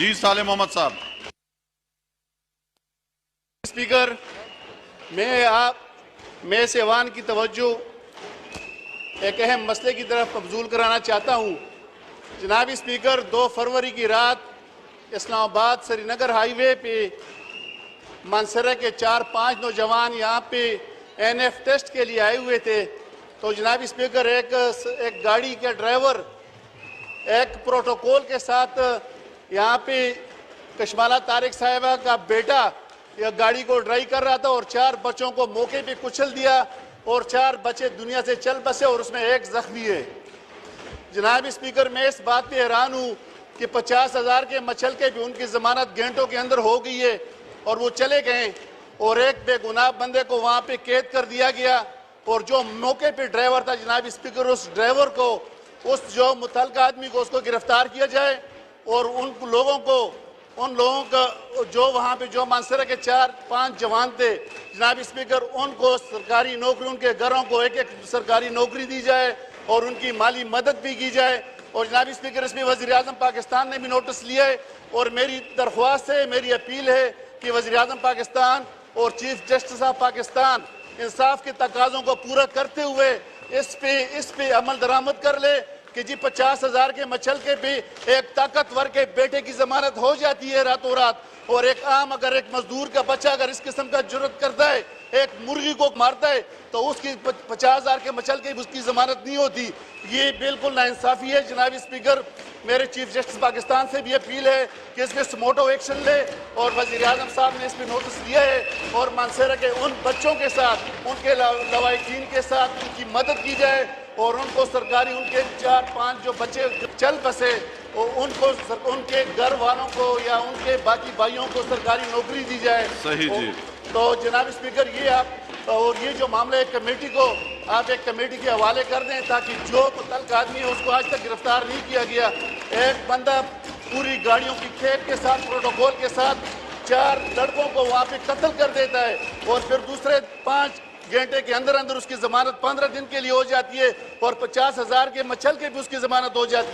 जी साले मोहम्मद साहब। स्पीकर, मैं इस ऐवान की तवज्जो एक अहम मसले की तरफ मबजूल कराना चाहता हूँ। जनाब स्पीकर, 2 फरवरी की रात इस्लामाबाद श्रीनगर हाईवे पे मानसरा के 4-5 नौजवान यहाँ पे NF टेस्ट के लिए आए हुए थे। तो जनाब स्पीकर, एक गाड़ी के ड्राइवर एक प्रोटोकॉल के साथ यहाँ पे कशमाला तारिक साहिबा का बेटा यह गाड़ी को ड्राइव कर रहा था और 4 बच्चों को मौके पे कुचल दिया और 4 बच्चे दुनिया से चल बसे और उसमें एक जख्मी है। जनाब स्पीकर, मैं इस बात पे हैरान हूँ कि 50,000 के मचल के भी उनकी जमानत घंटों के अंदर हो गई है और वो चले गए और एक बेगुनाह बंदे को वहाँ पे कैद कर दिया गया। और जो मौके पे ड्राइवर था जनाब स्पीकर, उस ड्राइवर को, उस जो मुतल्लिका आदमी को, उसको गिरफ्तार किया जाए और उन लोगों का जो वहाँ पे जो मानसरा के 4-5 जवान थे जनाब स्पीकर, उनको सरकारी नौकरी, उनके घरों को एक सरकारी नौकरी दी जाए और उनकी माली मदद भी की जाए। और जनाब स्पीकर, इसमें वज़ीर आज़म पाकिस्तान ने भी नोटिस लिया है और मेरी दरख्वास्त है, मेरी अपील है कि वज़ीर आज़म पाकिस्तान और चीफ जस्टिस ऑफ पाकिस्तान इंसाफ के तकाज़ों को पूरा करते हुए इस पे अमल दरामद कर ले कि जी 50,000 के मचल के भी एक ताकतवर के बेटे की जमानत हो जाती है रातों रात। और एक आम अगर एक मजदूर का बच्चा अगर इस किस्म का जुर्रत करता है, एक मुर्गी को मारता है, तो उसकी 50,000 के मचल के उसकी जमानत नहीं होती। ये बिल्कुल नाइंसाफी है। जनाब स्पीकर, मेरे चीफ जस्टिस पाकिस्तान से भी अपील है कि इस पर स्मोटो एक्शन ले और वज़ीर आज़म साहब ने इस पर नोटिस लिया है और मानसरा के उन बच्चों के साथ, उनके लवाहिकीन के साथ उनकी मदद की जाए और उनको सरकारी, उनके 4-5 जो बच्चे चल बसे उनको उनके घर वालों को या उनके बाकी भाइयों को सरकारी नौकरी दी जाए। सही जी। तो जनाब स्पीकर, ये आप और ये जो मामला है कमेटी को आप एक कमेटी के हवाले कर दें ताकि जो मुतल्लिका आदमी है उसको आज तक गिरफ्तार नहीं किया गया। एक बंदा पूरी गाड़ियों की खेप के साथ, प्रोटोकॉल के साथ 4 लड़कों को वहाँ पे कत्ल कर देता है और फिर दूसरे 5 घंटे के अंदर अंदर उसकी जमानत 15 दिन के लिए हो जाती है और 50,000 के मचल के भी उसकी जमानत हो जाती है।